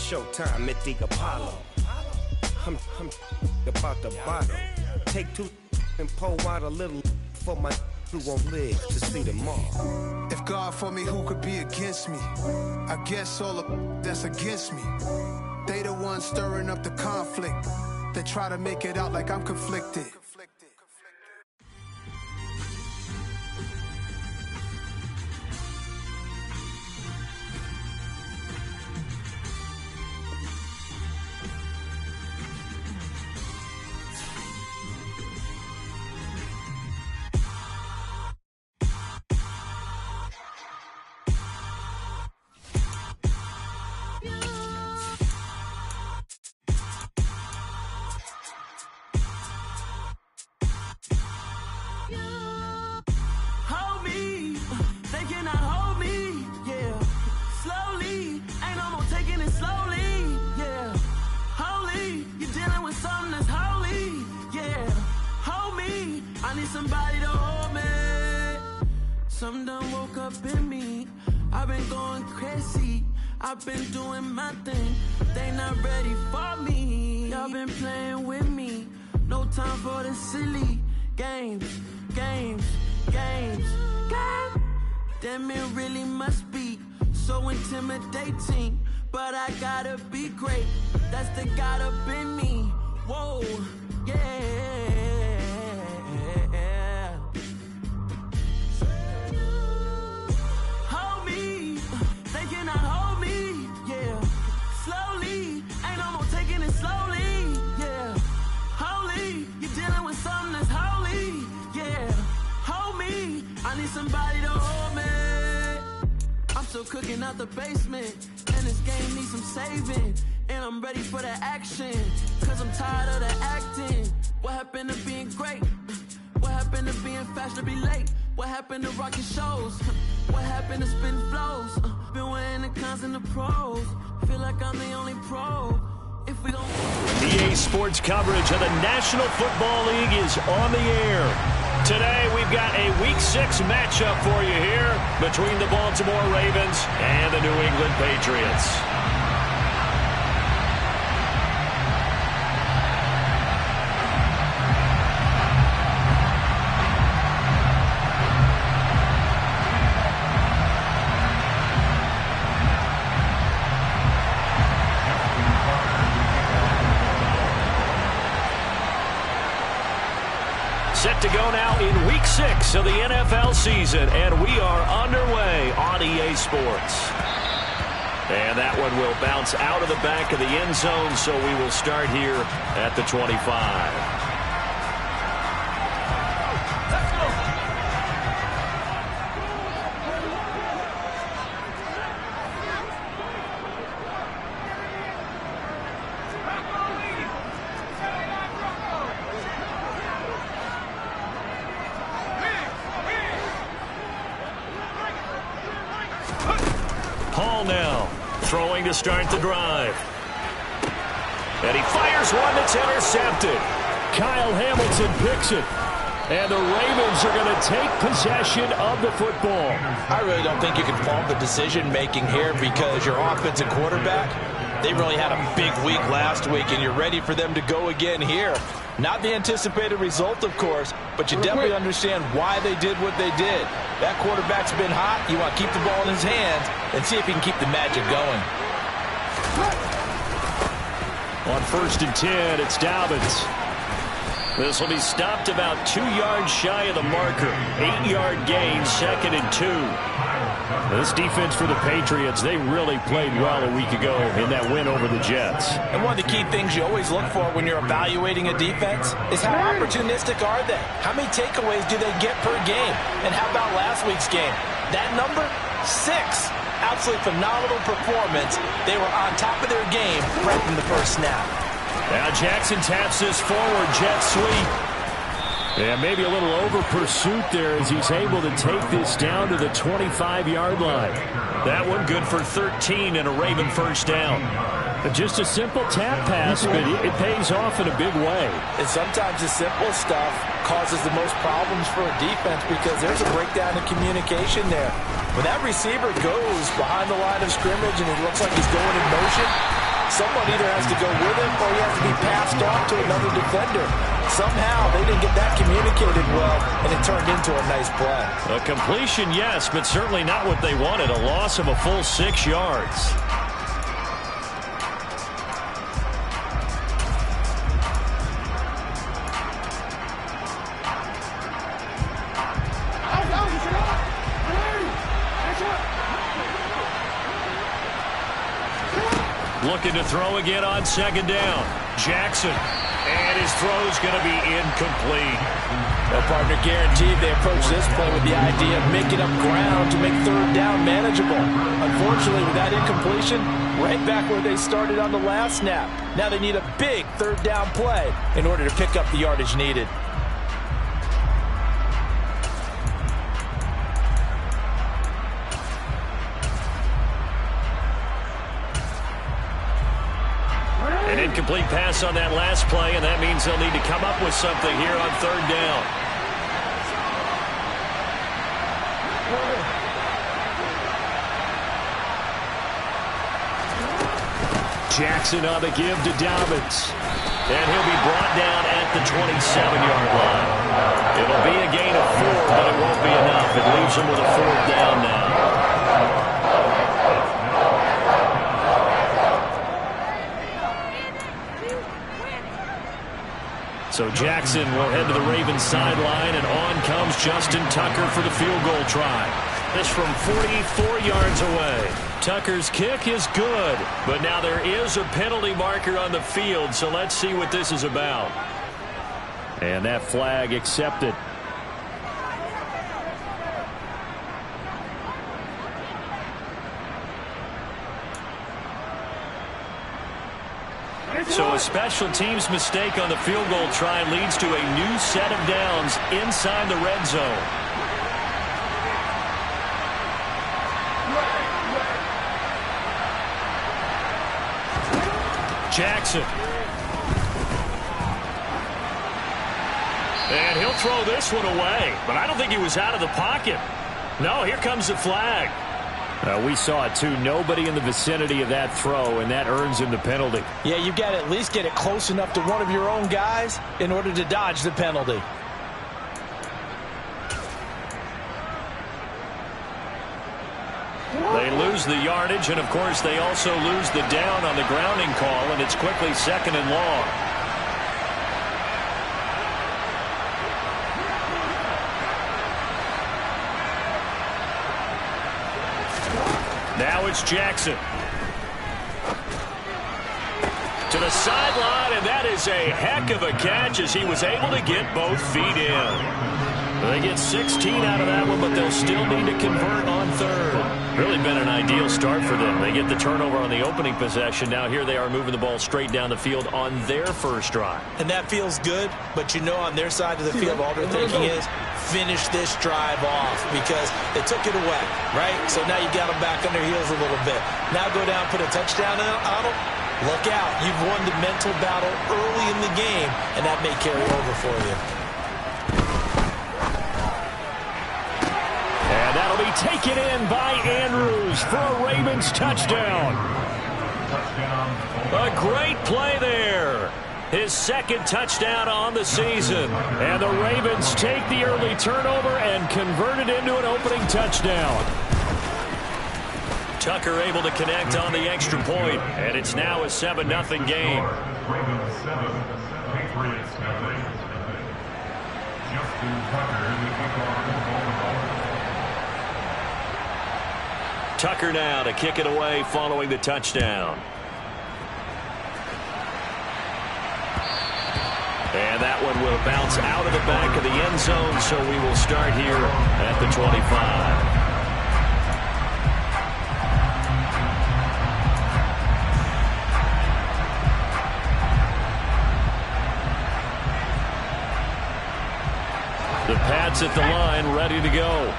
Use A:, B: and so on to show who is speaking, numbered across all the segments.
A: Showtime at the Apollo. I'm about the bottle. Take two and pour out a little for my who won't live to see tomorrow.
B: If God for me, who could be against me? I guess all the that's against me. They the ones stirring up the conflict. They try to make it out like I'm conflicted.
C: Somebody to hold me. Something done woke up in me. I've been going crazy. I've been doing my thing. They not ready for me. Y'all been playing with me. No time for the silly games. Damn, it really must be so intimidating. But I gotta be great. That's the God up in me. Whoa, yeah. Somebody to hold me. I'm still cooking out the basement, and this game needs some saving. And I'm ready for the action, cause I'm tired of the acting. What happened to being great? What happened to being fashionably late? What happened to rocking shows? What happened to spitting flows? Been wearing the cons and the pros. Feel like I'm the only pro. If we don't...
D: EA Sports coverage of the National Football League is on the air. Today, we've got a Week 6 matchup for you here between the Baltimore Ravens and the New England Patriots. Set to go now in Week 6 of the NFL season, and we are underway on EA Sports. And that one will bounce out of the back of the end zone, so we will start here at the 25. Hall now, throwing to start the drive. And he fires one that's intercepted. Kyle Hamilton picks it. And the Ravens are going to take possession of the football.
E: I really don't think you can fault the decision-making here because your offensive quarterback, they really had a big week last week, and you're ready for them to go again here. Not the anticipated result, of course, but you definitely understand why they did what they did. That quarterback's been hot. You want to keep the ball in his hands and see if he can keep the magic going.
D: On 1st and 10, it's Dobbins. This will be stopped about 2 yards shy of the marker. 8-yard gain, 2nd and 2. This defense for the Patriots, they really played well a week ago in that win over the Jets.
E: And one of the key things you always look for when you're evaluating a defense is how opportunistic are they? How many takeaways do they get per game? And how about last week's game? That number, 6. Absolutely phenomenal performance. They were on top of their game right from the first snap.
D: Now Jackson taps this forward, jet sweep. Yeah, maybe a little over pursuit there as he's able to take this down to the 25-yard line. That one good for 13 and a Raven first down. Just a simple tap pass, but it pays off in a big way.
E: And sometimes the simple stuff causes the most problems for a defense because there's a breakdown in communication there. When that receiver goes behind the line of scrimmage and it looks like he's going in motion, Someone either has to go with him or he has to be passed off to another defender. Somehow they didn't get that communicated well, and it turned into a nice play.
D: A completion, yes, but certainly not what they wanted. A loss of a full 6 yards. Looking to throw again on second down. Jackson. And his throw's going to be incomplete.
E: Well, partner, guaranteed they approach this play with the idea of making up ground to make third down manageable. Unfortunately, with that incompletion, right back where they started on the last snap. Now they need a big third down play in order to pick up the yardage needed.
D: Incomplete pass on that last play, and that means they'll need to come up with something here on third down. Jackson on the give to Dobbins. And he'll be brought down at the 27-yard line. It'll be a gain of 4, but it won't be enough. It leaves him with a fourth down now. So Jackson will head to the Ravens sideline, and on comes Justin Tucker for the field goal try. This from 44 yards away. Tucker's kick is good, but now there is a penalty marker on the field, so let's see what this is about. And that flag accepted. So a special teams mistake on the field goal try leads to a new set of downs inside the red zone. Jackson. And he'll throw this one away, but I don't think he was out of the pocket. No, here comes the flag. We saw it too. Nobody in the vicinity of that throw, and that earns him the penalty.
E: Yeah, you've got to at least get it close enough to one of your own guys in order to dodge the penalty.
D: They lose the yardage, and of course they also lose the down on the grounding call, and it's quickly second and long. Now it's Jackson. To the sideline, and that is a heck of a catch as he was able to get both feet in. They get 16 out of that one, but they'll still need to convert on third. Really been an ideal start for them. They get the turnover on the opening possession. Now here they are moving the ball straight down the field on their first drive.
E: And that feels good, but you know on their side of the field all they're thinking is finish this drive off because they took it away, right? So now you got them back on their heels a little bit. Now go down, put a touchdown on them. Look out. You've won the mental battle early in the game, and that may carry over for you.
D: And that'll be taken in by Andrews for a Ravens touchdown. A great play there. His second touchdown on the season. And the Ravens take the early turnover and convert it into an opening touchdown. Tucker able to connect on the extra point, and it's now a 7-0 game.
F: Ravens 7, Patriots 0. Justin Tucker in the kickoff.
D: Tucker now to kick it away following the touchdown. And that one will bounce out of the back of the end zone, so we will start here at the 25. The Pats at the line, ready to go.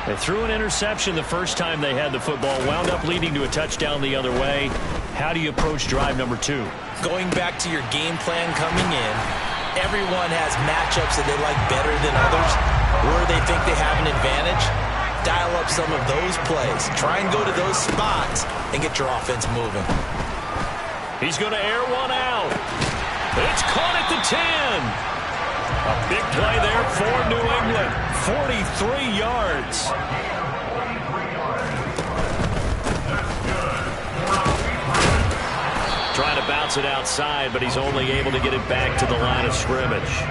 D: They threw an interception the first time they had the football, wound up leading to a touchdown the other way. How do you approach drive number 2?
E: Going back to your game plan coming in, everyone has matchups that they like better than others, where they think they have an advantage. Dial up some of those plays. Try and go to those spots and get your offense moving.
D: He's going to air one out. It's caught at the 10. A big play there for New England. 43 yards. Trying to bounce it outside, but he's only able to get it back to the line of scrimmage.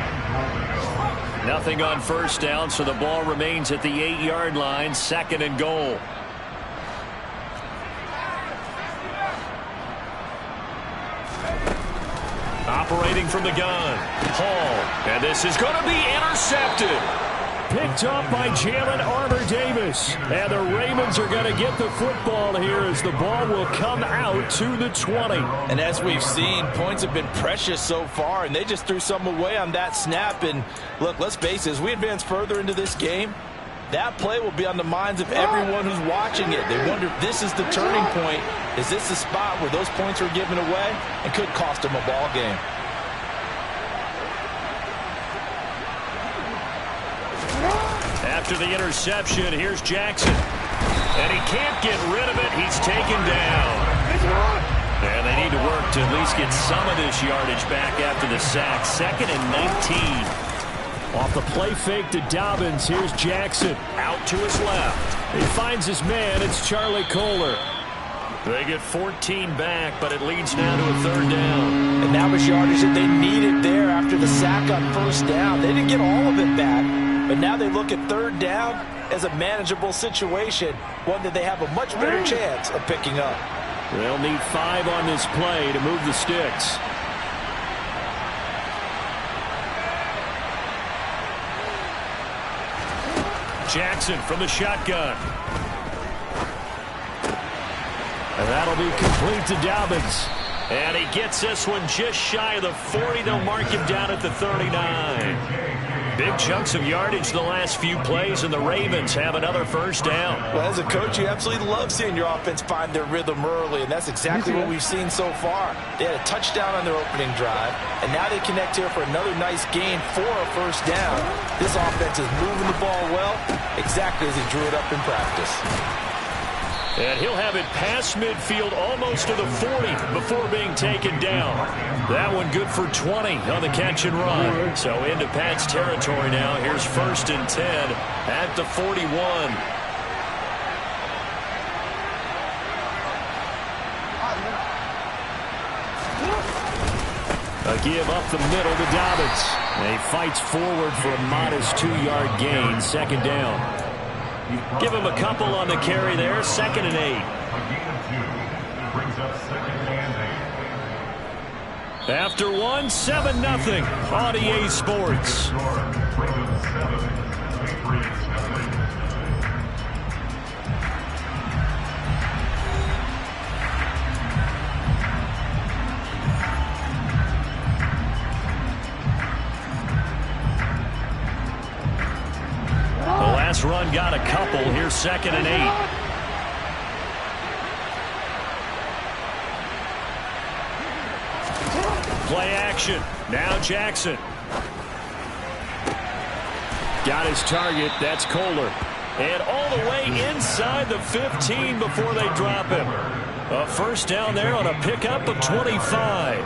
D: Nothing on first down, so the ball remains at the 8-yard line, 2nd and goal. Operating from the gun, Hall, and this is going to be intercepted. Picked up by Jalen Armour-Davis. And the Ravens are going to get the football here as the ball will come out to the 20.
E: And as we've seen, points have been precious so far, and they just threw some away on that snap. And look, let's face it, as we advance further into this game, that play will be on the minds of everyone who's watching it. They wonder if this is the turning point. Is this the spot where those points are given away and could cost them a ball game?
D: After the interception, here's Jackson. And he can't get rid of it. He's taken down. And they need to work to at least get some of this yardage back after the sack. 2nd and 19. Off the play fake to Dobbins, here's Jackson. Out to his left. He finds his man. It's Charlie Kolar. They get 14 back, but it leads now to a 3rd down.
E: And that was yardage that they needed there after the sack on 1st down. They didn't get all of it back, but now they look at 3rd down as a manageable situation, one that they have a much better chance of picking up.
D: They'll need 5 on this play to move the sticks. Jackson from the shotgun. And that'll be complete to Dobbins. And he gets this one just shy of the 40. They'll mark him down at the 39. Big chunks of yardage the last few plays, and the Ravens have another 1st down.
E: Well, as a coach, you absolutely love seeing your offense find their rhythm early, and that's exactly what we've seen so far. They had a touchdown on their opening drive, and now they connect here for another nice gain for a 1st down. This offense is moving the ball well, exactly as he drew it up in practice.
D: And he'll have it past midfield almost to the 40 before being taken down. That one good for 20 on the catch and run. So into Pat's territory now. Here's 1st and 10 at the 41. A give up the middle to Dobbins. And he fights forward for a modest 2-yard gain. 2nd down. Give him a couple on the carry there. 2nd and 8.
F: A gain of 2 brings up 2nd and 8.
D: After one, 7-0 on EA Sports.
F: Ravens 7, Patriots nothing.
D: Last run got a couple. Here's 2nd and 8. Play action. Now Jackson. Got his target. That's Kolar. And all the way inside the 15 before they drop him. A 1st down there on a pickup of 25.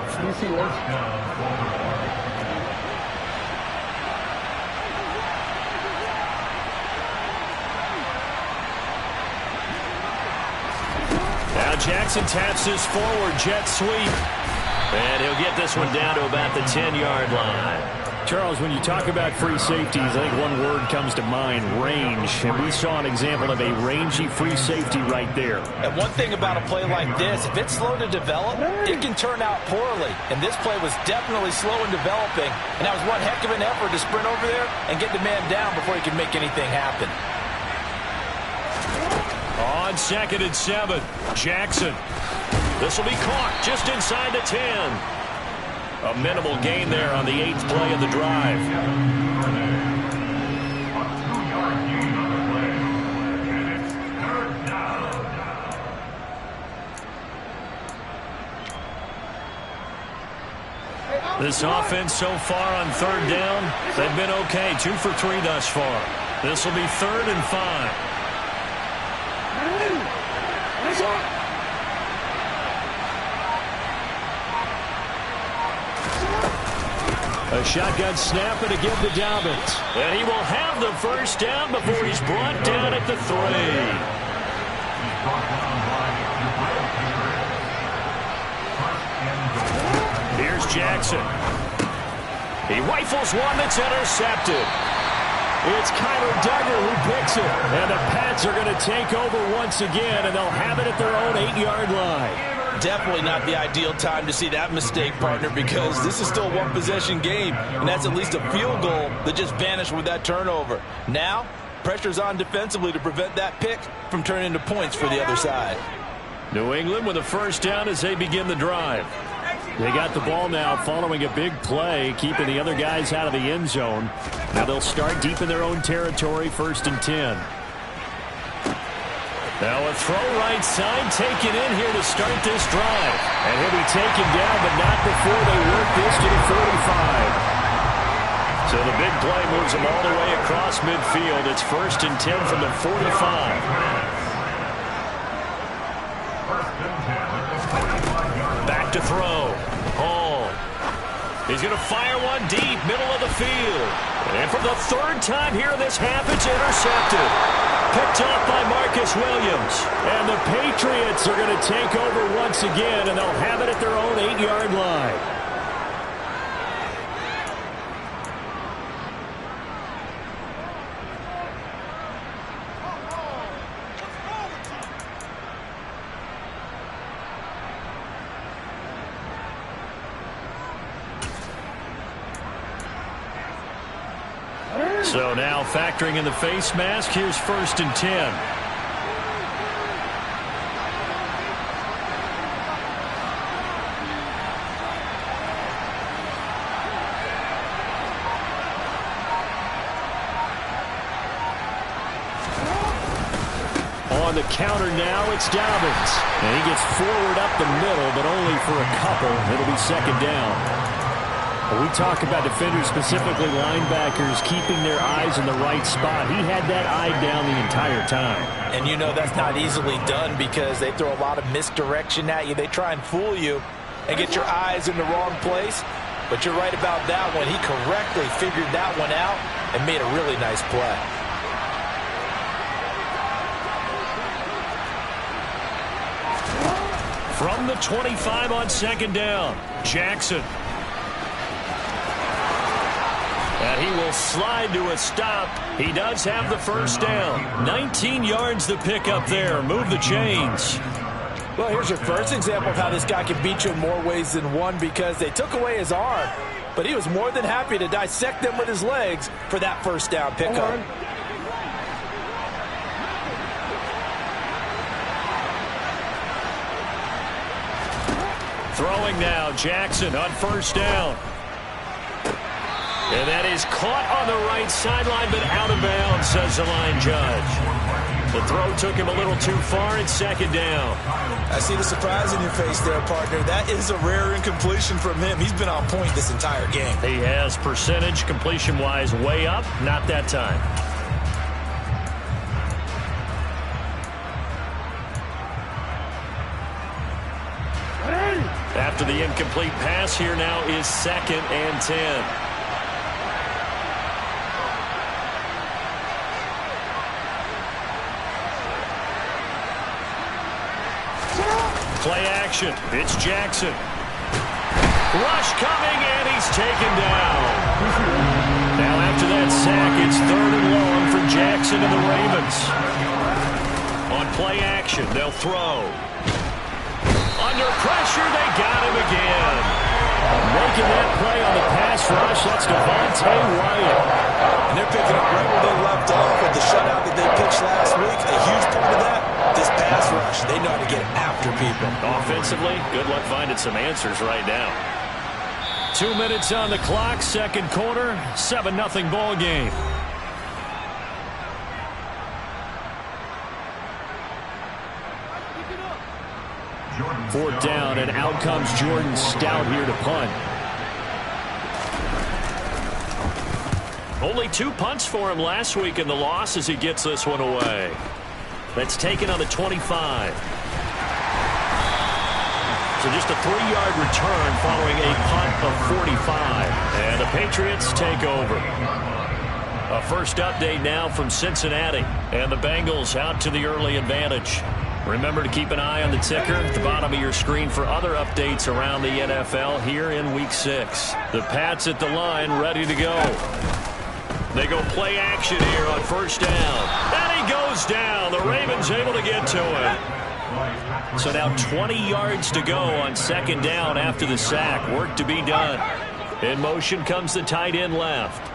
D: Now Jackson taps his forward jet sweep. And he'll get this one down to about the 10-yard line. Charles, when you talk about free safeties, I think one word comes to mind, range. And we saw an example of a rangy free safety right there.
E: And one thing about a play like this, if it's slow to develop, it can turn out poorly. And this play was definitely slow in developing. And that was one heck of an effort to sprint over there and get the man down before he could make anything happen.
D: On 2nd and 7, Jackson. This will be caught just inside the 10. A minimal gain there on the 8th play of the drive.
F: A 2-yard gain on the play. And it's 3rd down.
D: This offense so far on 3rd down, they've been okay. 2 for 3 thus far. This will be 3rd and 5. A shotgun snap and a give to Dobbins. And he will have the first down before he's brought down at the 3. Here's Jackson. He rifles one that's intercepted. It's Kyler Duggar who picks it. And the Pats are going to take over once again, and they'll have it at their own 8-yard line.
E: Definitely not the ideal time to see that mistake, partner, because this is still a one-possession game, and that's at least a field goal that just vanished with that turnover. Now, pressure's on defensively to prevent that pick from turning into points for the other side.
D: New England with a first down as they begin the drive. They got the ball now following a big play, keeping the other guys out of the end zone. Now they'll start deep in their own territory, 1st and 10. Now a throw right side taken in here to start this drive. And he'll be taken down, but not before they work this to the 45. So the big play moves them all the way across midfield. It's 1st and 10 from the 45. Back to throw. Hall. He's going to fire one deep, middle of the field. And for the 3rd time here in this half, it's intercepted. Picked off by Marcus Williams. And the Patriots are going to take over once again, and they'll have it at their own 8-yard line. So now factoring in the face mask, here's 1st and 10. On the counter now, it's Dobbins. And he gets forward up the middle, but only for a couple. It'll be 2nd down. We talk about defenders, specifically linebackers, keeping their eyes in the right spot. He had that eye down the entire time.
E: And you know that's not easily done because they throw a lot of misdirection at you. They try and fool you and get your eyes in the wrong place. But you're right about that one. He correctly figured that one out and made a really nice play.
D: From the 25 on 2nd down, Jackson. And he will slide to a stop. He does have the first down. 19 yards to pick up there. Move the chains.
E: Well, here's your first example of how this guy can beat you in more ways than one because they took away his arm, but he was more than happy to dissect them with his legs for that first down pickup.
D: Throwing now, Jackson on 1st down. And that is caught on the right sideline, but out of bounds, says the line judge. The throw took him a little too far. It's 2nd down.
E: I see the surprise in your face there, partner. That is a rare incompletion from him. He's been on point this entire game.
D: He has percentage, completion-wise, way up. Not that time. After the incomplete pass, here now is 2nd and 10. Play action. It's Jackson. Rush coming, and he's taken down. Now after that sack, it's 3rd and long for Jackson and the Ravens. On play action, they'll throw. Under pressure, they got him again. Making that play on the pass rush, that's Devontae Wyatt.
E: And they're picking up right where they left off with the shutout that they pitched last week. A huge part of that, this pass rush. They know how to get after people.
D: Offensively, good luck finding some answers right now. 2 minutes on the clock, 2nd quarter, 7-0 ball game. Fourth down, and out comes Jordan Stout here to punt. Only 2 punts for him last week in the loss as he gets this one away. That's taken on the 25. So just a 3-yard return following a punt of 45. And the Patriots take over. A first update now from Cincinnati. And the Bengals out to the early advantage. Remember to keep an eye on the ticker at the bottom of your screen for other updates around the NFL here in Week 6. The Pats at the line, ready to go. They go play action here on first down. And he goes down. The Ravens able to get to him. So now 20 yards to go on second down after the sack. Work to be done. In motion comes the tight end left.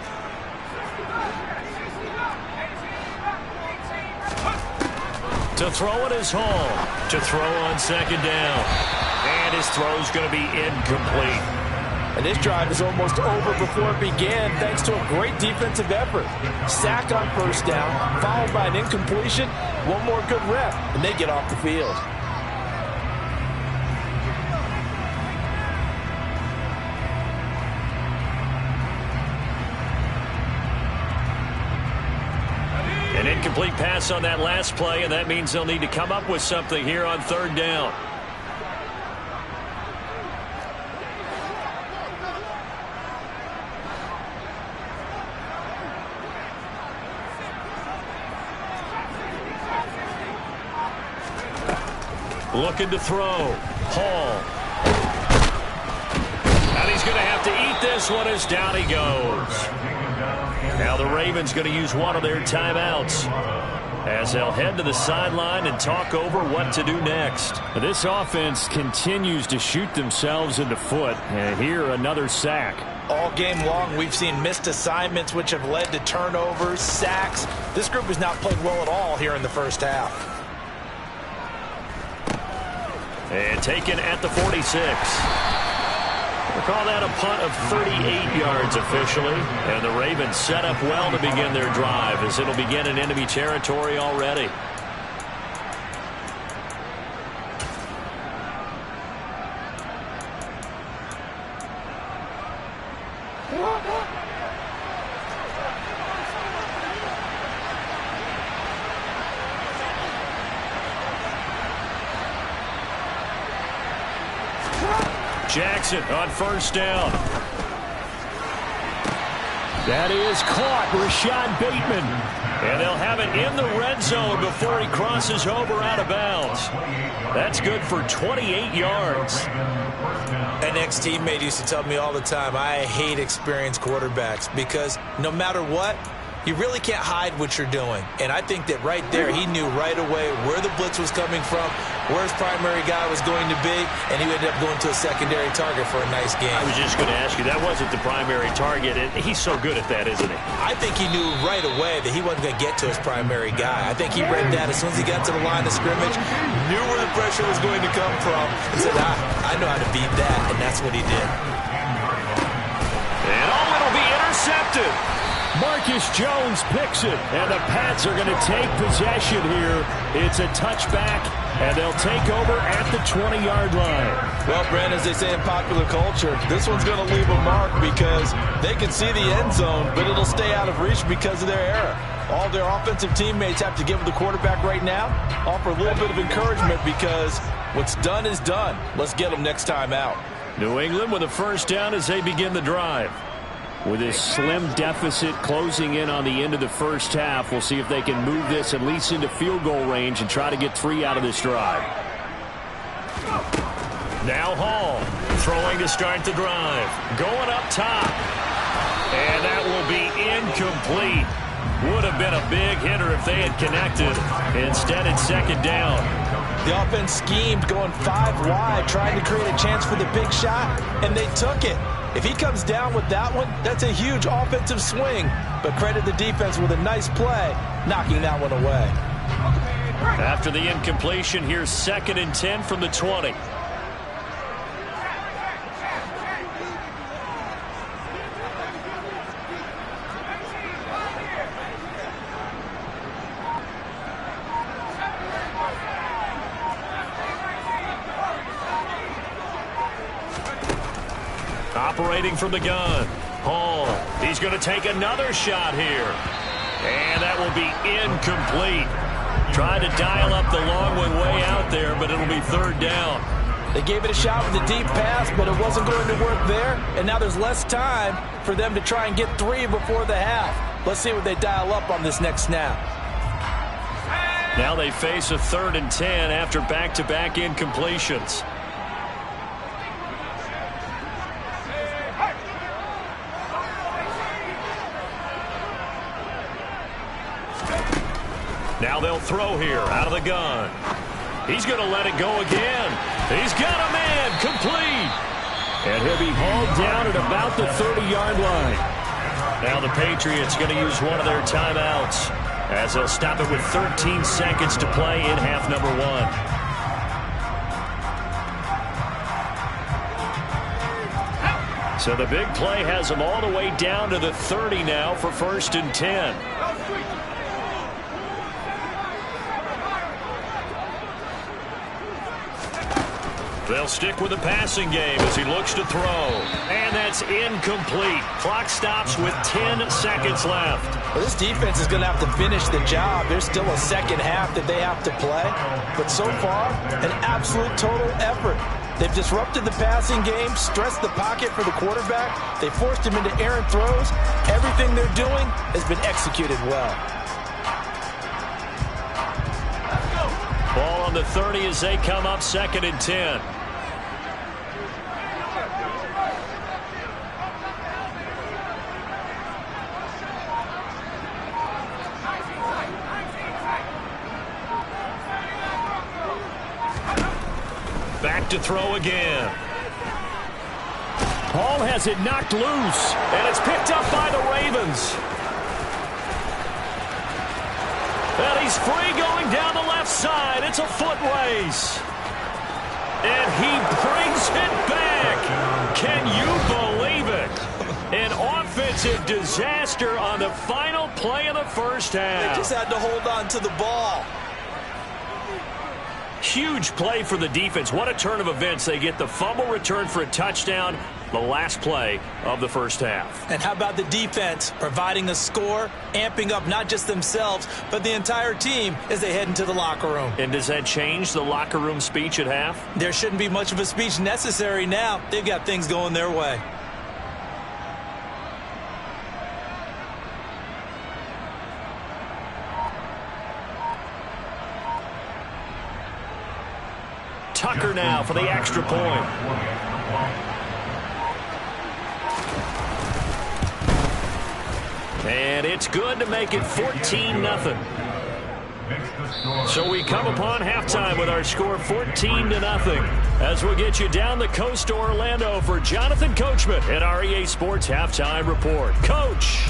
D: To throw it is Hall. To throw on second down. And his throw's going to be incomplete.
E: And this drive is almost over before it began thanks to a great defensive effort. Sack on first down, followed by an incompletion. One more good rep, and they get off the field.
D: An incomplete pass on that last play, and that means they'll need to come up with something here on third down. Looking to throw. Hall. And he's going to have to eat this one as down he goes. Now the Ravens going to use one of their timeouts as they'll head to the sideline and talk over what to do next. This offense continues to shoot themselves in the foot. And here another sack.
E: All game long, we've seen missed assignments which have led to turnovers, sacks. This group has not played well at all here in the first half.
D: And taken at the 46. We'll call that a punt of 38 yards officially. And the Ravens set up well to begin their drive as it'll begin in enemy territory already. Jackson on first down. That is caught. Rashad Bateman. And they'll have it in the red zone before he crosses over out of bounds. That's good for 28 yards.
E: An ex-teammate used to tell me all the time, I hate experienced quarterbacks because no matter what, you really can't hide what you're doing. And I think that right there, he knew right away where the blitz was coming from, where his primary guy was going to be, and he ended up going to a secondary target for a nice game.
D: I was just going to ask you, that wasn't the primary target. He's so good at that, isn't he?
E: I think he knew right away that he wasn't going to get to his primary guy. I think he read that as soon as he got to the line of scrimmage, knew where the pressure was going to come from, and said, I know how to beat that, and that's what he did.
D: And it'll be intercepted. Marcus Jones picks it, and the Pats are going to take possession here. It's a touchback, and they'll take over at the 20-yard line.
E: Well, Brent, as they say in popular culture, this one's going to leave a mark because they can see the end zone, but it'll stay out of reach because of their error. All their offensive teammates have to give the quarterback right now, offer a little bit of encouragement because what's done is done. Let's get them next time out.
D: New England with a first down as they begin the drive. With this slim deficit closing in on the end of the first half, we'll see if they can move this at least into field goal range and try to get 3 out of this drive. Now Hall throwing to start the drive. Going up top. And that will be incomplete. Would have been a big hitter if they had connected. Instead, it's second down.
E: The offense schemed going 5 wide, trying to create a chance for the big shot, and they took it. If he comes down with that one, that's a huge offensive swing. But credit the defense with a nice play, knocking that one away.
D: After the incompletion, here's 2nd and 10 from the 20. Operating from the gun. Hall. He's going to take another shot here. And that will be incomplete. Tried to dial up the long one way out there, but it'll be third down.
E: They gave it a shot with a deep pass, but it wasn't going to work there. And now there's less time for them to try and get 3 before the half. Let's see what they dial up on this next snap.
D: Now they face a 3rd and 10 after back-to-back incompletions. Now they'll throw here out of the gun. He's going to let it go again. He's got a man complete. And he'll be hauled down at about the 30-yard line. Now the Patriots going to use one of their timeouts as they'll stop it with 13 seconds to play in half number 1. So the big play has them all the way down to the 30 now for 1st and 10. They'll stick with the passing game as he looks to throw. And that's incomplete. Clock stops with 10 seconds left.
E: Well, this defense is going to have to finish the job. There's still a second half that they have to play. But so far, an absolute total effort. They've disrupted the passing game, stressed the pocket for the quarterback. They forced him into errant throws. Everything they're doing has been executed well.
D: Ball on the 30 as they come up 2nd and 10. Back to throw again. Hall has it knocked loose, and it's picked up by the Ravens. And he's free going down the left side. It's a foot race. And he brings it back. Can you believe it? An offensive disaster on the final play of the first half.
E: They just had to hold on to the ball.
D: Huge play for the defense. What a turn of events. They get the fumble return for a touchdown, the last play of the first half.
E: And how about the defense providing a score, amping up not just themselves, but the entire team as they head into the locker room.
D: And does that change the locker room speech at half?
E: There shouldn't be much of a speech necessary now. They've got things going their way.
D: Tucker now for the extra point. And it's good to make it 14-0. So we come upon halftime with our score 14-0 as we'll get you down the coast to Orlando for Jonathan Coachman at our EA Sports Halftime Report. Coach.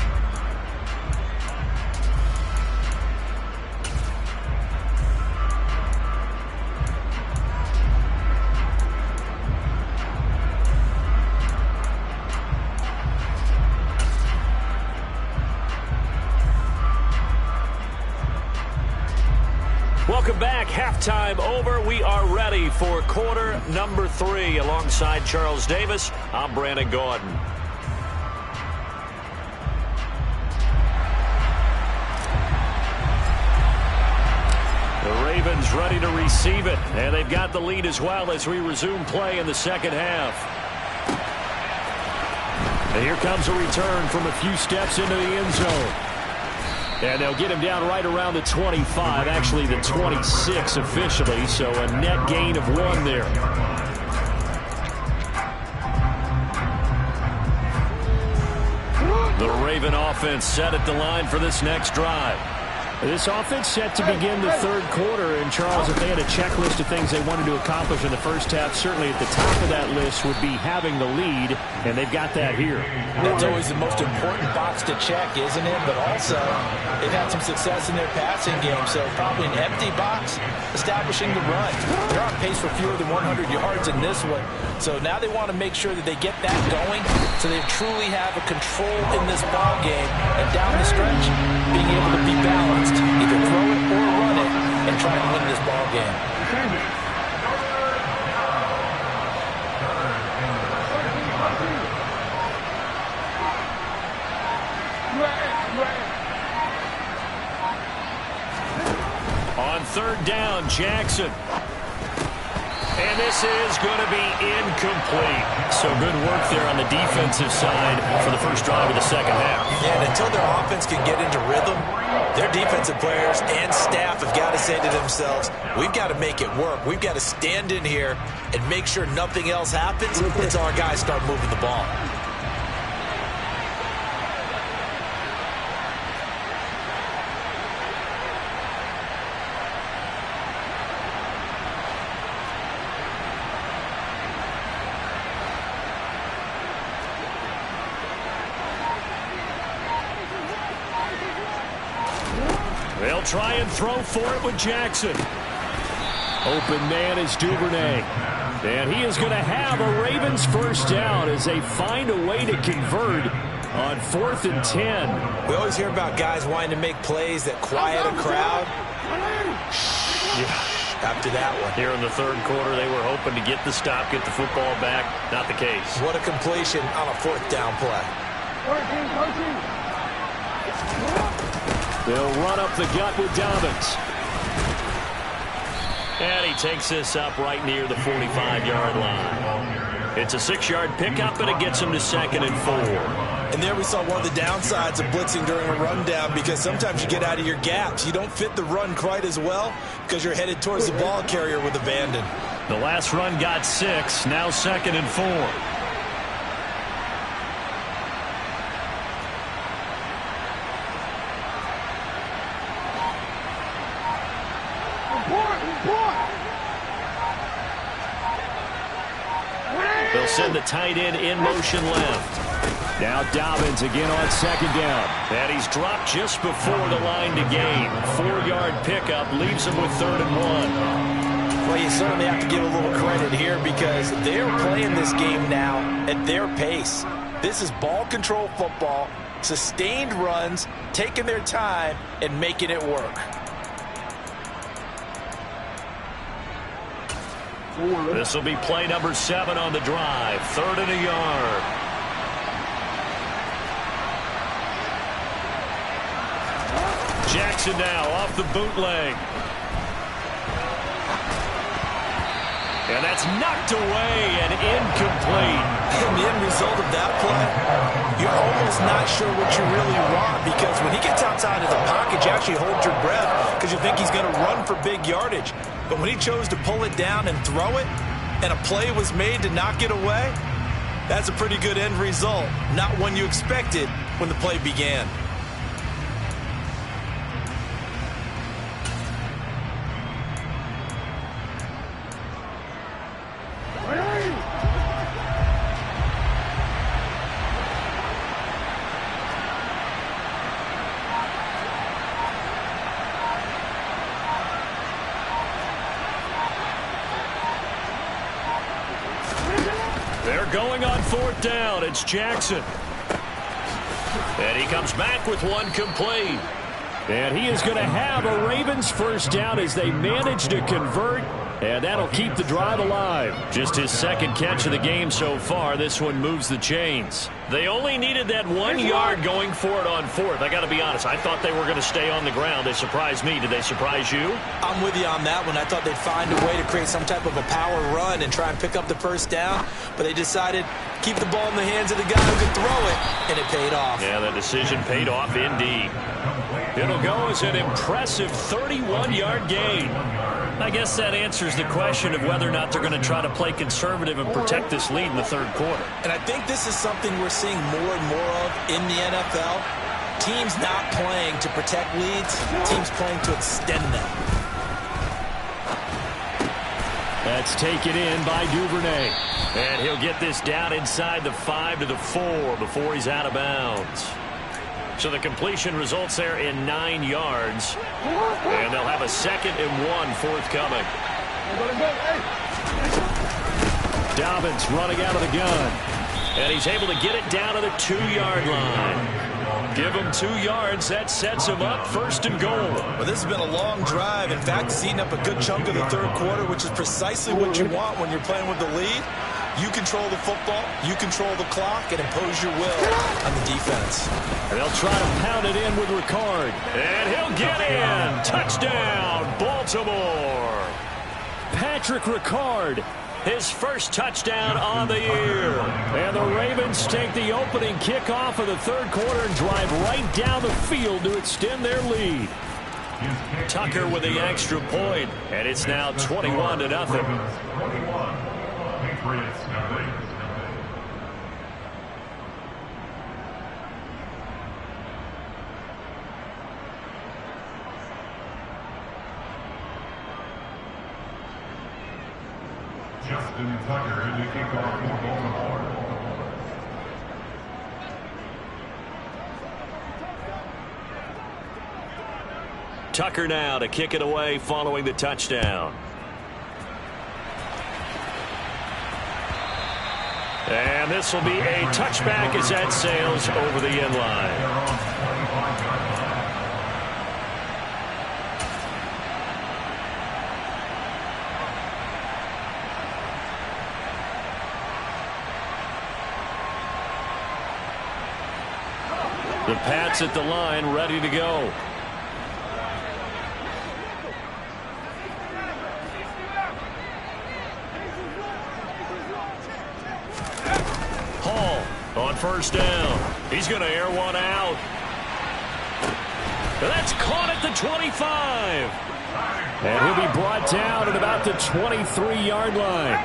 D: Welcome back. Halftime over. We are ready for quarter number 3. Alongside Charles Davis, I'm Brandon Gaudin. The Ravens ready to receive it, and they've got the lead as well as we resume play in the second half. And here comes a return from a few steps into the end zone. And they'll get him down right around the 25, actually the 26 officially, so a net gain of 1 there. The Raven offense set at the line for this next drive. This offense set to begin the third quarter, and Charles, if they had a checklist of things they wanted to accomplish in the first half, certainly at the top of that list would be having the lead, and they've got that here.
E: That's always the most important box to check, isn't it? But also, they've had some success in their passing game, so probably an empty box establishing the run. They're on pace for fewer than 100 yards in this one, so now they want to make sure that they get that going so they truly have a control in this ball game, and down the stretch, being able to be balanced. Either throw it or run it and try to win this ball game. On third down, Jackson. And
D: And this is going to be incomplete. So good work there on the defensive side for the first drive of the second half.
E: Yeah, and until their offense can get into rhythm, their defensive players and staff have got to say to themselves, we've got to make it work. We've got to stand in here and make sure nothing else happens until our guys start moving the ball.
D: They'll try and throw for it with Jackson. Open man is Duvernay. And he is going to have a Ravens first down as they find a way to convert on 4th and 10.
E: We always hear about guys wanting to make plays that quiet a crowd. Yeah, after that one.
D: Here in the third quarter, they were hoping to get the stop, get the football back. Not the case.
E: What a completion on a 4th down play.
D: They'll run up the gut with Dobbins. And he takes this up right near the 45-yard line. It's a 6-yard pickup, and it gets him to 2nd and 4.
E: And there we saw one of the downsides of blitzing during a rundown, because sometimes you get out of your gaps. You don't fit the run quite as well because you're headed towards the ball carrier with abandon.
D: The last run got 6, now 2nd and 4. They'll send the tight end in motion left. Now Dobbins again on 2nd down. And he's dropped just before the line to gain. 4-yard pickup leaves him with 3rd and 1.
E: Well, you certainly have to give a little credit here because they're playing this game now at their pace. This is ball control football, sustained runs, taking their time, and making it work.
D: This will be play number 7 on the drive. 3rd and a yard. Jackson now off the bootleg. And that's knocked away and incomplete.
E: And the end result of that play, you're almost not sure what you really want, because when he gets outside of the pocket, you actually hold your breath because you think he's going to run for big yardage. But when he chose to pull it down and throw it, and a play was made to knock it away, that's a pretty good end result. Not one you expected when the play began.
D: They're going on 4th down. It's Jackson. And he comes back with one complete. And he is going to have a Ravens first down as they manage to convert. And that'll keep the drive alive. Just his 2nd catch of the game so far. This one moves the chains. They only needed that 1 yard going for it on 4th. I got to be honest. I thought they were going to stay on the ground. They surprised me. Did they surprise you?
E: I'm with you on that one. I thought they'd find a way to create some type of a power run and try and pick up the first down. But they decided keep the ball in the hands of the guy who could throw it. And it paid off.
D: Yeah, the decision paid off indeed. It'll go as an impressive 31-yard gain. I guess that answers the question of whether or not they're going to try to play conservative and protect this lead in the third quarter.
E: And I think this is something we're seeing more and more of in the NFL. Teams not playing to protect leads, teams playing to extend them.
D: That's taken in by Duvernay. And he'll get this down inside the 5 to the 4 before he's out of bounds. So the completion results there in 9 yards. And they'll have a 2nd and 1 forthcoming. Dobbins running out of the gun. And he's able to get it down to the 2-yard line. Give him 2 yards. That sets him up 1st and goal.
E: Well, this has been a long drive. In fact, it's eaten up a good chunk of the third quarter, which is precisely what you want when you're playing with the lead. You control the football, you control the clock, and impose your will on the defense.
D: And they'll try to pound it in with Ricard. And he'll get in. Touchdown, Baltimore. Patrick Ricard his first touchdown on the year. And the Ravens take the opening kickoff of the third quarter and drive right down the field to extend their lead. Tucker with the extra point, and it's now 21-0.
F: Patriots nothing. Justin Tucker in the kickoff for Baltimore.
D: Tucker now to kick it away following the touchdown. And this will be a touchback as that sails over the end line. The Pats at the line, ready to go. Hall on first down. He's going to air one out. That's caught at the 25. And he'll be brought down at about the 23-yard line.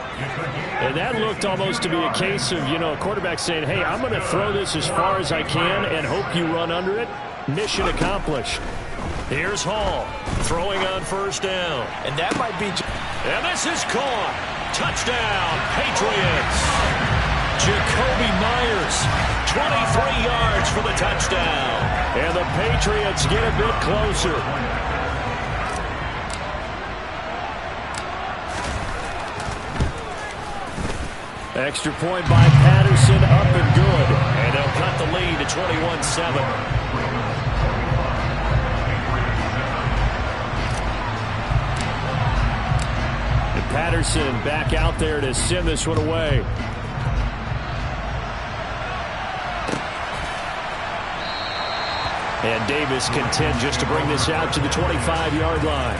D: And that looked almost to be a case of, a quarterback saying, hey, I'm going to throw this as far as I can and hope you run under it. Mission accomplished. Here's Hall throwing on first down.
E: And that might be...
D: And this is caught. Touchdown, Patriots. Jacoby Myers, 23 yards for the touchdown. And the Patriots get a bit closer. Extra point by Patterson, up and good. And they'll cut the lead to 21-7. Patterson back out there to send this one away. And Davis content just to bring this out to the 25-yard line.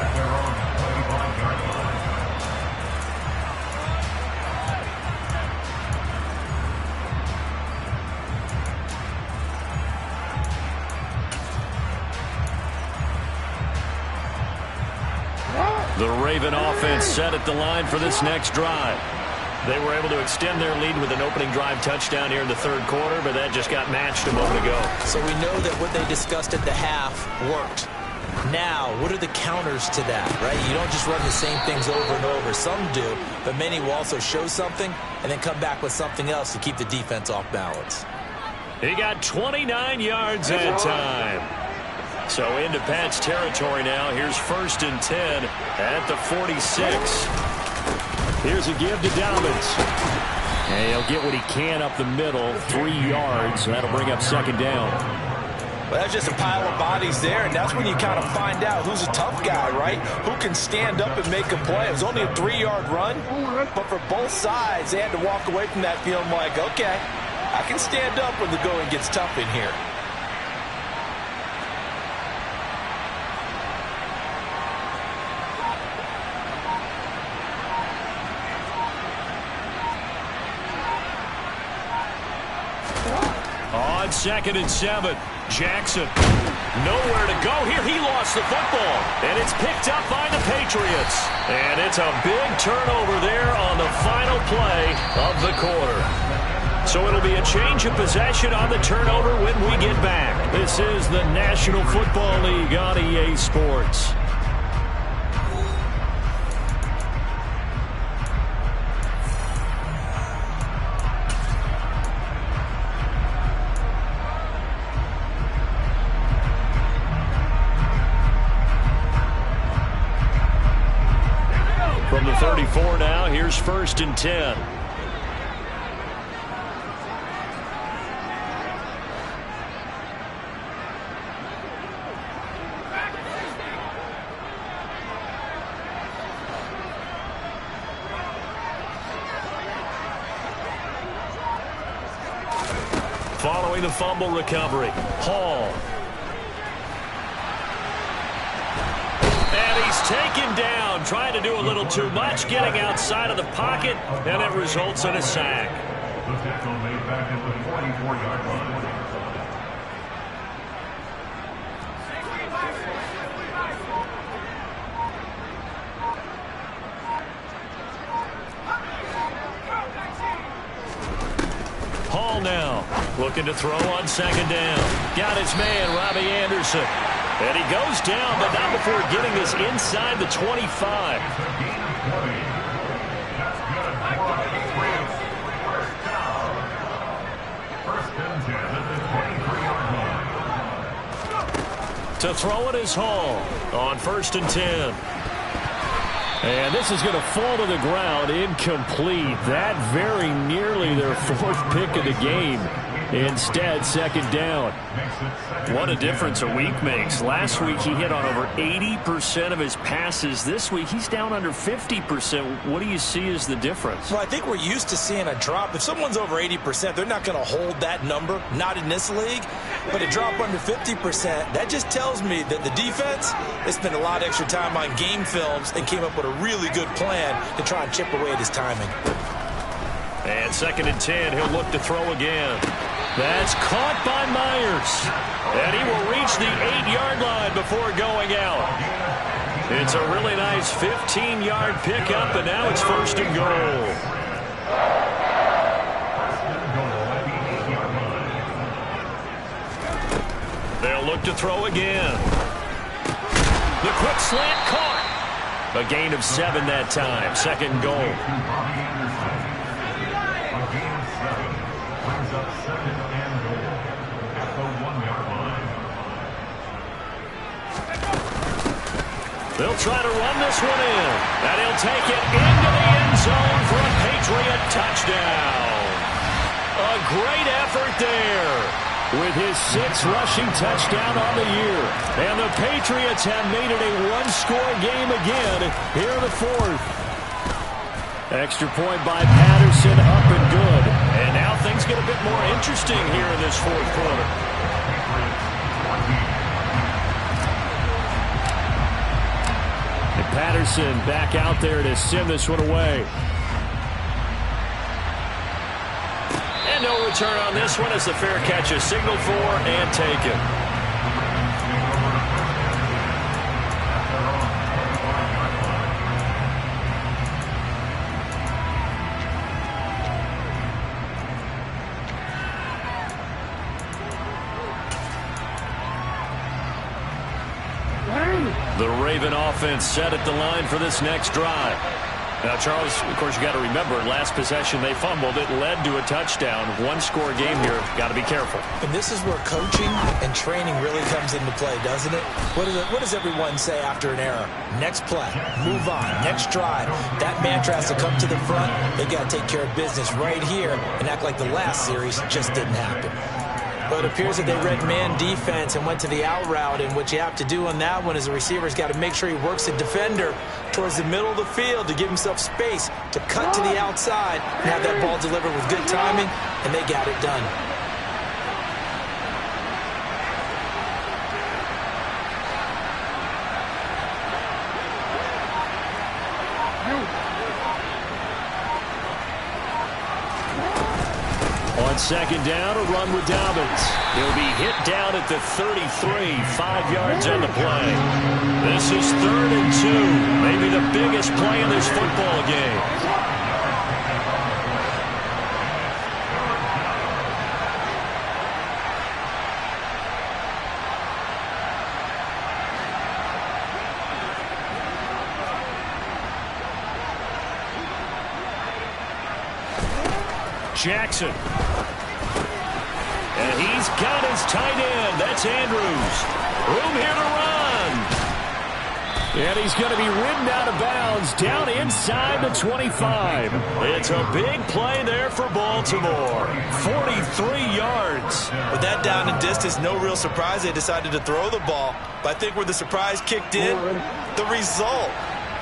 D: The Raven offense set at the line for this next drive. They were able to extend their lead with an opening drive touchdown here in the third quarter, but that just got matched a moment ago.
E: So we know that what they discussed at the half worked. Now, what are the counters to that, right? You don't just run the same things over and over. Some do, but many will also show something and then come back with something else to keep the defense off balance.
D: He got 29 yards that time. So into Pats territory now. Here's 1st and 10 at the 46. Here's a give to Dobbins. And he'll get what he can up the middle, 3 yards. That'll bring up 2nd down.
E: Well, that's just a pile of bodies there, and that's when you kind of find out who's a tough guy, right? Who can stand up and make a play. It was only a 3-yard run, but for both sides, they had to walk away from that feeling like, okay, I can stand up when the going gets tough in here.
D: On 2nd and 7, Jackson nowhere to go here. He lost the football, and it's picked up by the Patriots. And it's a big turnover there on the final play of the quarter. So it'll be a change of possession on the turnover when we get back. This is the National Football League on EA Sports. From the 34 now, here's 1st and 10. Following the fumble recovery, Hall. And he's taken down, trying to do a little too much, getting outside of the pocket, and it results in a sack.
F: The tackle made back at the 44-yard line.
D: Hall now looking to throw on second down. Got his man, Robbie Anderson. And he goes down, but not before getting us inside the 25. To throw it is Hall on 1st and 10. And this is going to fall to the ground, incomplete. That very nearly their 4th pick of the game. Instead, second down. What a difference a week makes. Last week he hit on over 80% of his passes. This week he's down under 50%. What do you see as the difference?
E: Well, I think we're used to seeing a drop. If someone's over 80%, they're not going to hold that number. Not in this league. But a drop under 50%, that just tells me that the defense has spent a lot of extra time on game films and came up with a really good plan to try and chip away at his timing.
D: And 2nd and 10, he'll look to throw again. That's caught by Myers. And he will reach the 8-yard line before going out. It's a really nice 15-yard pickup, and now it's 1st and goal. They'll look to throw again. The quick slant caught. A gain of 7 that time. 2nd and goal. They'll try to run this one in. And he'll take it into the end zone for a Patriot touchdown. A great effort there with his 6th rushing touchdown on the year. And the Patriots have made it a one-score game again here in the 4th. Extra point by Patterson, up and good. And now things get a bit more interesting here in this 4th quarter. And Patterson back out there to send this one away. And no return on this one as the fair catch is signaled for and taken. The Raven offense set at the line for this next drive. Now, Charles, of course, you got to remember, last possession they fumbled. It led to a touchdown. One-score game here. Got to be careful.
E: And this is where coaching and training really comes into play, doesn't it? What does everyone say after an error? Next play, move on, next drive. That mantra has to come to the front. They got to take care of business right here and act like the last series just didn't happen. But it appears that they read man defense and went to the out route, and what you have to do on that one is the receiver's got to make sure he works the defender towards the middle of the field to give himself space to cut to the outside and have that ball delivered with good timing, and they got it done.
D: On second down, a run with Dobbins. He'll be hit down at the 33, 5 yards on the play. This is 3rd and 2, maybe the biggest play in this football game. Jackson. And he's got his tight end. That's Andrews. Room here to run. And he's going to be ridden out of bounds down inside the 25. It's a big play there for Baltimore. 43 yards.
E: With that down and distance, no real surprise they decided to throw the ball. But I think where the surprise kicked in, the result.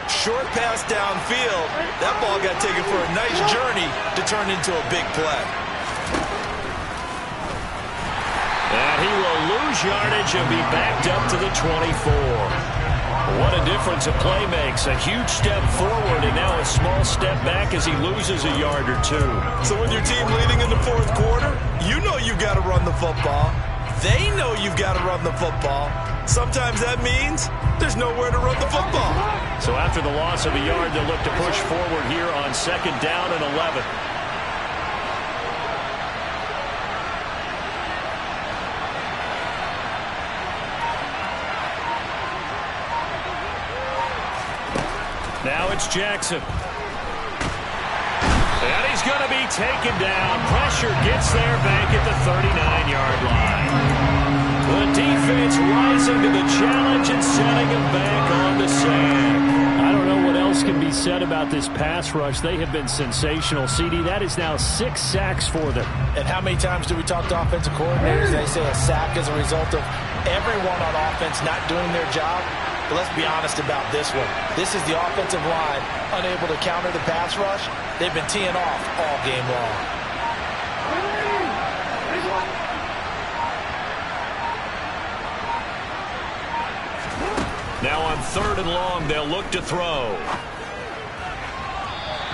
E: Short pass downfield. That ball got taken for a nice journey to turn into a big play.
D: And he will lose yardage and be backed up to the 24. What a difference a play makes. A huge step forward and now a small step back as he loses a yard or two.
E: So with your team leading in the fourth quarter, you know you've got to run the football. They know you've got to run the football. Sometimes that means there's nowhere to run the football.
D: So after the loss of a yard, they'll look to push forward here on 2nd down and 11. Now it's Jackson. And he's going to be taken down. Pressure gets there back at the 39-yard line. The defense rising to the challenge and setting him back on the sack. I don't know what else can be said about this pass rush. They have been sensational. CD, that is now 6 sacks for them.
E: And how many times do we talk to offensive coordinators? They say a sack is a result of everyone on offense not doing their job. But let's be honest about this one. This is the offensive line unable to counter the pass rush. They've been teeing off all game long.
D: Now on 3rd and long, they'll look to throw.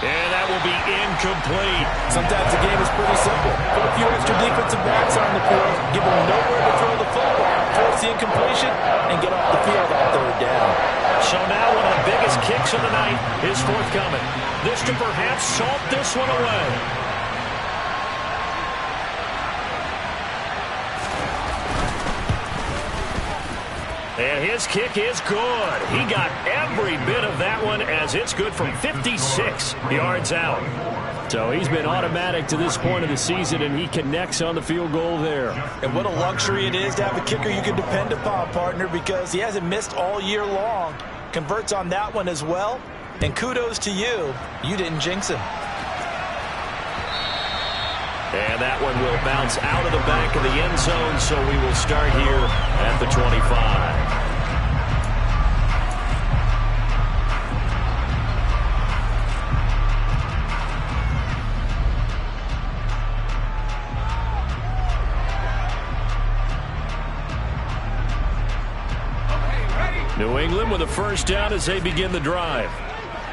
D: And that will be incomplete.
E: Sometimes the game is pretty simple. Put a few extra defensive backs on the field, give them nowhere to throw the football, force the incompletion, and get off the field on 3rd down.
D: So now one of the biggest kicks of the night is forthcoming. This to perhaps salt this one away. And his kick is good. He got every bit of that one as it's good from 56 yards out. So he's been automatic to this point of the season, and he connects on the field goal there.
E: And what a luxury it is to have a kicker you can depend upon, partner, because he hasn't missed all year long. Converts on that one as well. And kudos to you. You didn't jinx him.
D: And that one will bounce out of the back of the end zone, so we will start here at the 25. New England with a 1st down as they begin the drive.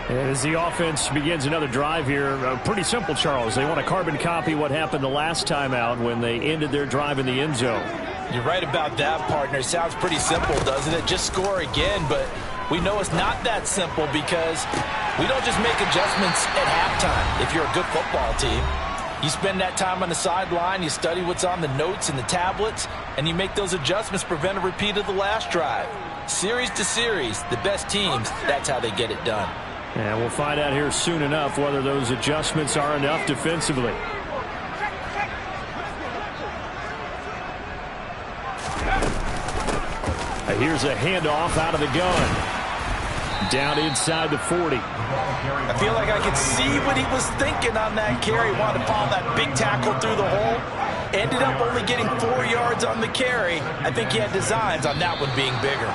D: As the offense begins another drive here, pretty simple, Charles. They want to carbon copy what happened the last time out when they ended their drive in the end zone.
E: You're right about that, partner. Sounds pretty simple, doesn't it? Just score again, but we know it's not that simple because we don't just make adjustments at halftime if you're a good football team. You spend that time on the sideline, you study what's on the notes and the tablets, and you make those adjustments, prevent a repeat of the last drive. Series to series, the best teams, that's how they get it done.
D: And we'll find out here soon enough whether those adjustments are enough defensively. Here's a handoff out of the gun. Down inside the 40.
E: I feel like I could see what he was thinking on that carry. Wanted to follow that big tackle through the hole. Ended up only getting 4 yards on the carry. I think he had designs on that one being bigger.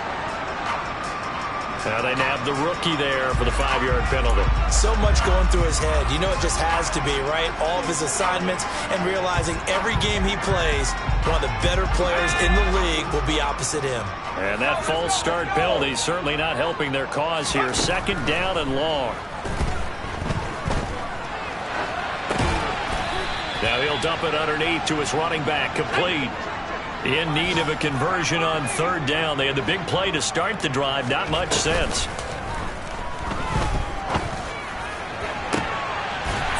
D: Now they nabbed the rookie there for the 5-yard penalty.
E: So much going through his head. You know it just has to be, right? All of his assignments and realizing every game he plays, one of the better players in the league will be opposite him.
D: And that false start penalty certainly not helping their cause here. 2nd down and long. Now he'll dump it underneath to his running back, complete. In need of a conversion on 3rd down. They had the big play to start the drive. Not much sense.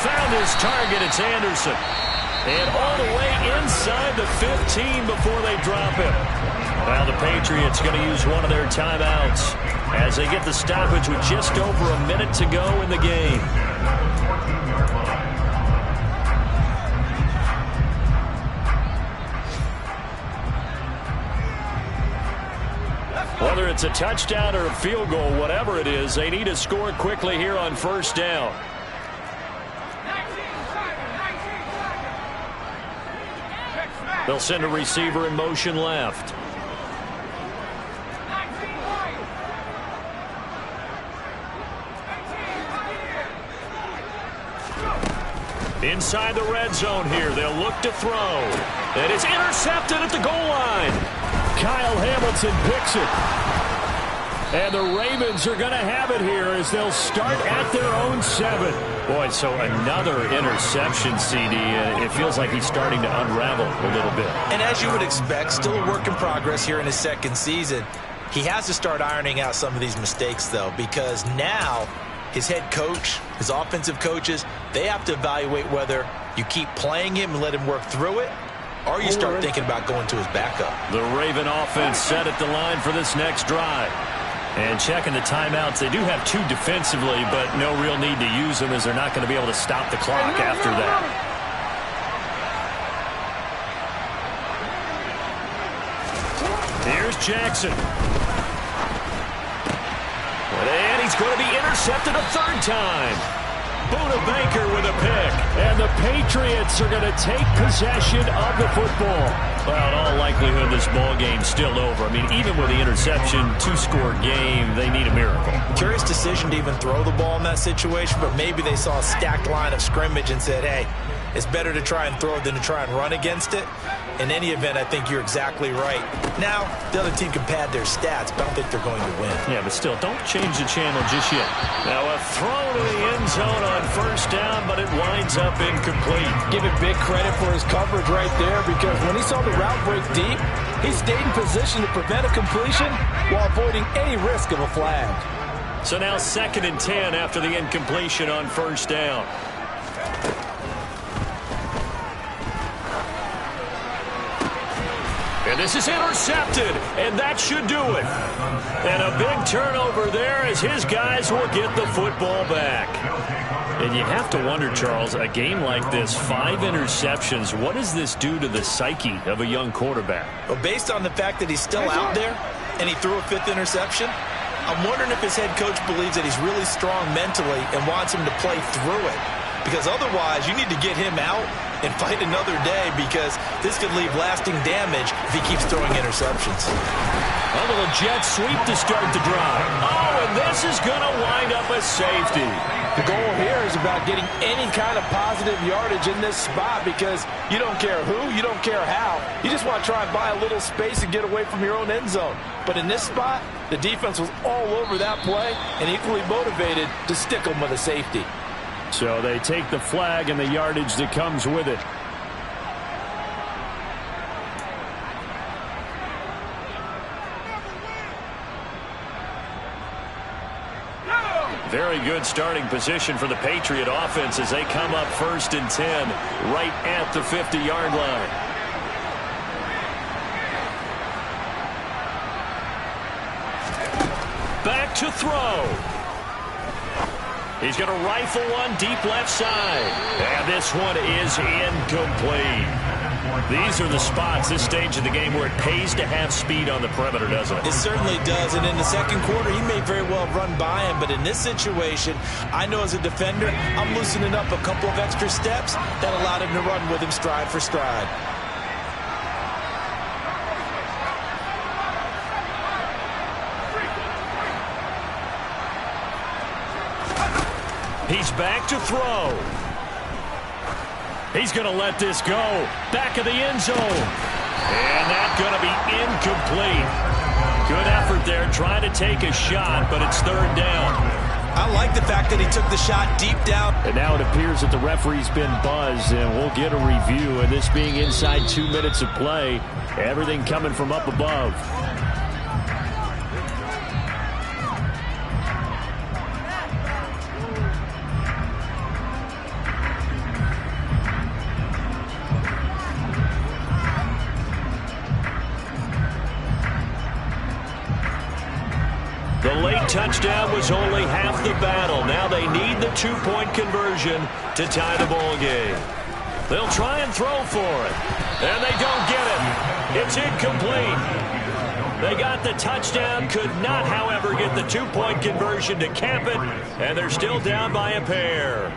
D: Found his target. It's Anderson. And all the way inside the 15 before they drop him. Well, the Patriots going to use one of their timeouts as they get the stoppage with just over a minute to go in the game. Whether it's a touchdown or a field goal, whatever it is, they need to score quickly here on 1st down. They'll send a receiver in motion left. Inside the red zone here, they'll look to throw. And it's intercepted at the goal line. Kyle Hamilton picks it. And the Ravens are going to have it here as they'll start at their own 7. Boy, so another interception, CD. It feels like he's starting to unravel a little bit.
E: And as you would expect, still a work in progress here in his second season. He has to start ironing out some of these mistakes, though, because now his head coach, his offensive coaches, they have to evaluate whether you keep playing him and let him work through it, or you start thinking about going to his backup.
D: The Raven offense set at the line for this next drive. And checking the timeouts, they do have 2 defensively, but no real need to use them as they're not going to be able to stop the clock after that. Here's Jackson. And he's going to be intercepted a 3rd time. Buda Baker with a pick. And the Patriots are going to take possession of the football. Well, in all likelihood, this ball game's still over. I mean, even with the interception, 2-score game, they need a miracle.
E: Curious decision to even throw the ball in that situation, but maybe they saw a stacked line of scrimmage and said, hey, it's better to try and throw it than to try and run against it. In any event, I think you're exactly right. Now, the other team can pad their stats, but I don't think they're going to win.
D: Yeah, but still, don't change the channel just yet. Now, a throw to the end zone on 1st down, but it winds up incomplete.
E: Give him big credit for his coverage right there, because when he saw the route break deep, he stayed in position to prevent a completion while avoiding any risk of a flag.
D: So now 2nd and 10 after the incompletion on 1st down. And this is intercepted, and that should do it. And a big turnover there as his guys will get the football back. And you have to wonder, Charles, a game like this, 5 interceptions, what does this do to the psyche of a young quarterback?
E: Well, based on the fact that he's still out there and he threw a 5th interception, I'm wondering if his head coach believes that he's really strong mentally and wants him to play through it. Because otherwise, you need to get him out and fight another day, because this could leave lasting damage if he keeps throwing interceptions.
D: A little jet sweep to start the drive. Oh, and this is going to wind up a safety.
G: The goal here is about getting any kind of positive yardage in this spot, because you don't care who, you don't care how. You just want to try and buy a little space and get away from your own end zone. But in this spot, the defense was all over that play and equally motivated to stick them with a safety.
D: So they take the flag and the yardage that comes with it. Very good starting position for the Patriot offense as they come up 1st and 10 right at the 50-yard line. Back to throw. He's going to rifle one deep left side. And this one is incomplete. These are the spots, this stage of the game, where it pays to have speed on the perimeter, doesn't it?
E: It certainly does. And in the 2nd quarter, he may very well run by him. But in this situation, I know as a defender, I'm loosening up a couple of extra steps that allowed him to run with him stride for stride.
D: He's back to throw. He's going to let this go. Back of the end zone. And that's going to be incomplete. Good effort there, trying to take a shot, but it's 3rd down.
E: I like the fact that he took the shot deep down.
D: And now it appears that the referee's been buzzed, and we'll get a review. And this being inside 2 minutes of play, everything coming from up above. The late touchdown was only half the battle. Now they need the 2-point conversion to tie the ball game. They'll try and throw for it. And they don't get it. It's incomplete. They got the touchdown, could not, however, get the 2-point conversion to cap it, and they're still down by a pair.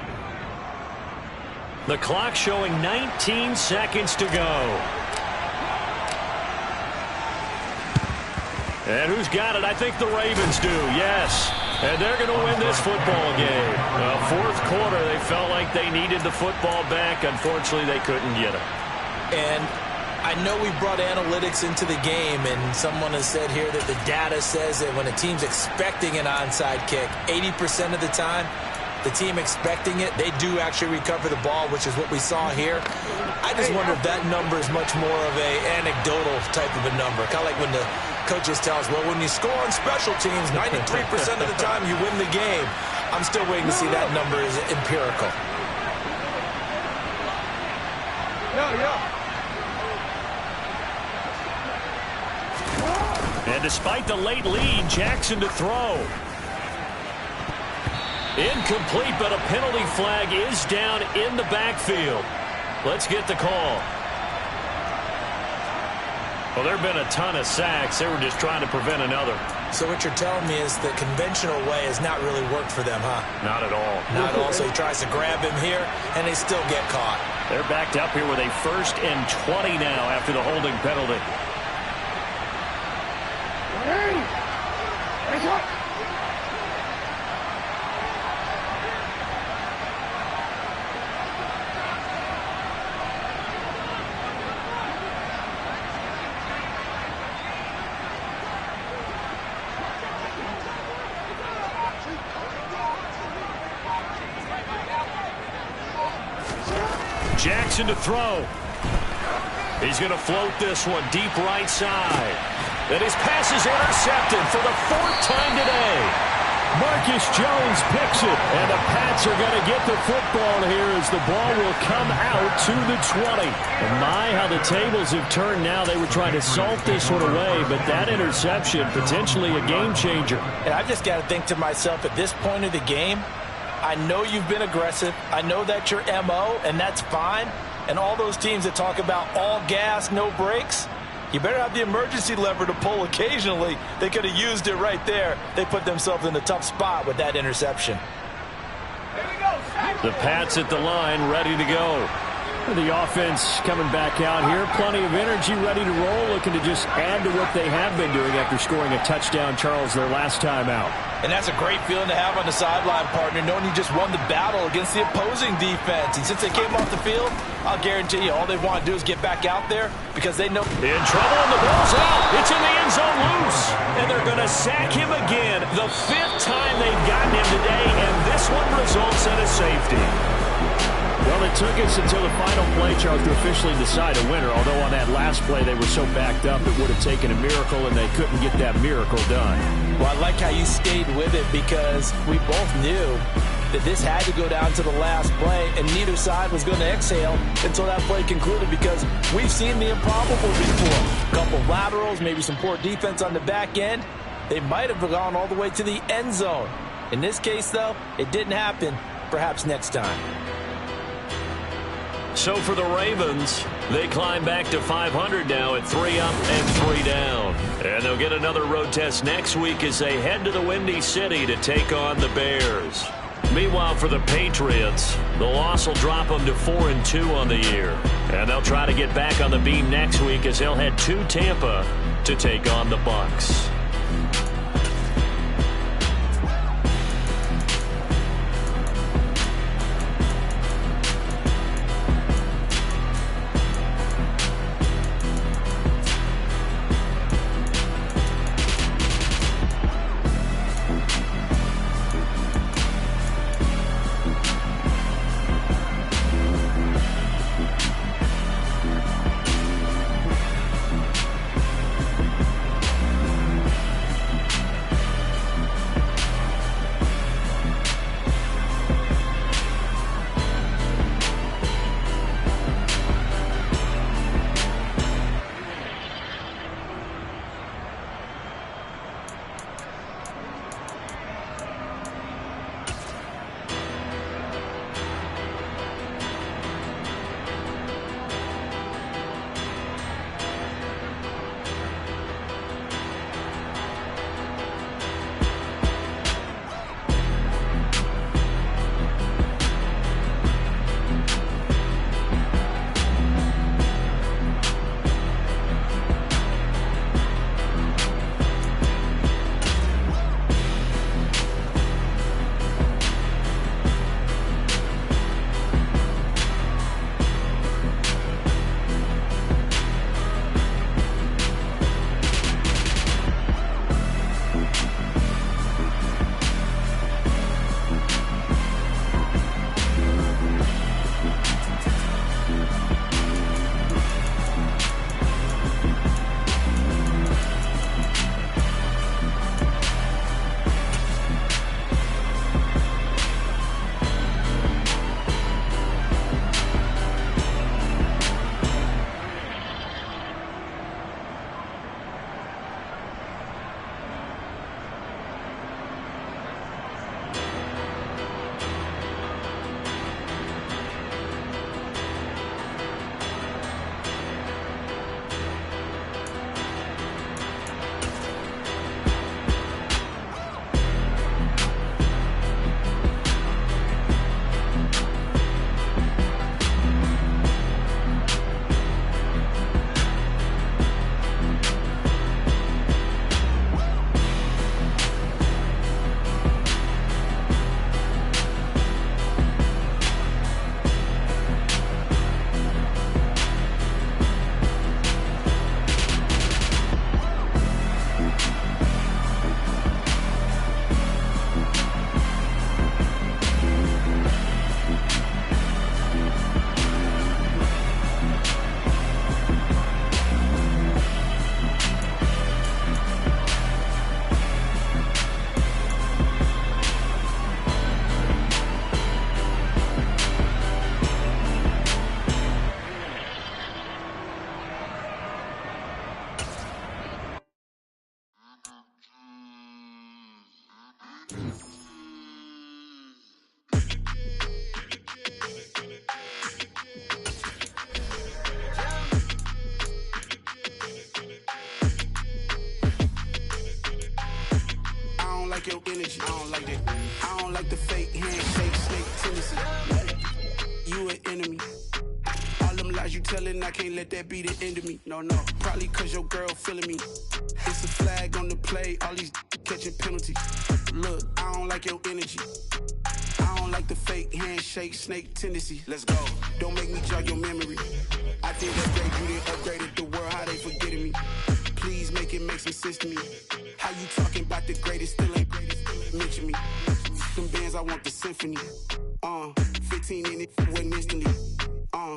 D: The clock showing 19 seconds to go. And who's got it? I think the Ravens do, yes. And they're going to win this football game. 4th quarter, they felt like they needed the football back. Unfortunately, they couldn't get it.
E: And
G: I know we brought analytics into the game, and someone has said here that the data says that when a team's expecting an onside kick, 80% of the time, the team expecting it, they do actually recover the ball, which is what we saw here. I just wonder if that number is much more of a anecdotal type of a number. Kind of like when the coaches tell us, well, when you score on special teams, 93% of the time you win the game. I'm still waiting to see that number is empirical.
D: And despite the late lead, Jackson to throw. Incomplete, but a penalty flag is down in the backfield. Let's get the call. Well, there have been a ton of sacks. They were just trying to prevent another.
G: So what you're telling me is the conventional way has not really worked for them, huh?
D: Not at all.
G: Not at all. So he tries to grab him here, and they still get caught.
D: They're backed up here with a 1st and 20 now after the holding penalty. Jackson to throw. He's going to float this one deep right side. And his pass is intercepted for the 4th time today. Marcus Jones picks it. And the Pats are going to get the football here as the ball will come out to the 20. And my, how the tables have turned now. They were trying to salt this one away, but that interception, potentially a game changer.
G: And I've just got to think to myself, at this point of the game, I know you've been aggressive. I know that's your MO, and that's fine. And all those teams that talk about all gas, no brakes, you better have the emergency lever to pull occasionally. They could have used it right there. They put themselves in a tough spot with that interception.
D: The Pats at the line, ready to go. The offense coming back out here. Plenty of energy, ready to roll, looking to just add to what they have been doing after scoring a touchdown, Charles, their last time out.
G: And that's a great feeling to have on the sideline, partner, knowing you just won the battle against the opposing defense. And since they came off the field, I'll guarantee you all they want to do is get back out there because they know.
D: In trouble, and the ball's out. It's in the end zone loose. And they're going to sack him again. The 5th time they've gotten him today, and this one results in a safety. Well, it took us until the final play, Charles, to officially decide a winner, although on that last play they were so backed up it would have taken a miracle, and they couldn't get that miracle done.
G: Well, I like how you stayed with it because we both knew that this had to go down to the last play, and neither side was going to exhale until that play concluded because we've seen the improbable before. A couple laterals, maybe some poor defense on the back end. They might have gone all the way to the end zone. In this case, though, it didn't happen. Perhaps next time.
D: So for the Ravens, they climb back to 500 now at 3 up and 3 down. And they'll get another road test next week as they head to the Windy City to take on the Bears. Meanwhile, for the Patriots, the loss will drop them to 4-2 on the year. And they'll try to get back on the beam next week as they'll head to Tampa to take on the Bucs.
H: your energy. I don't like that. I don't like the fake handshake, snake tendency. You an enemy. All them lies you telling, I can't let that be the end of me. No, probably cause your girl feeling me. It's a flag on the play, all these catching penalties. Look, I don't like your energy. I don't like the fake handshake, snake tendency. Let's go. Don't make me jog your memory. I did upgrade you, then upgraded the world, how they forgetting me. Please make it make some sense to me. How you talking about the greatest, still ain't greatest, mention me. Them bands, I want the symphony. 15 in it, wasn't instantly.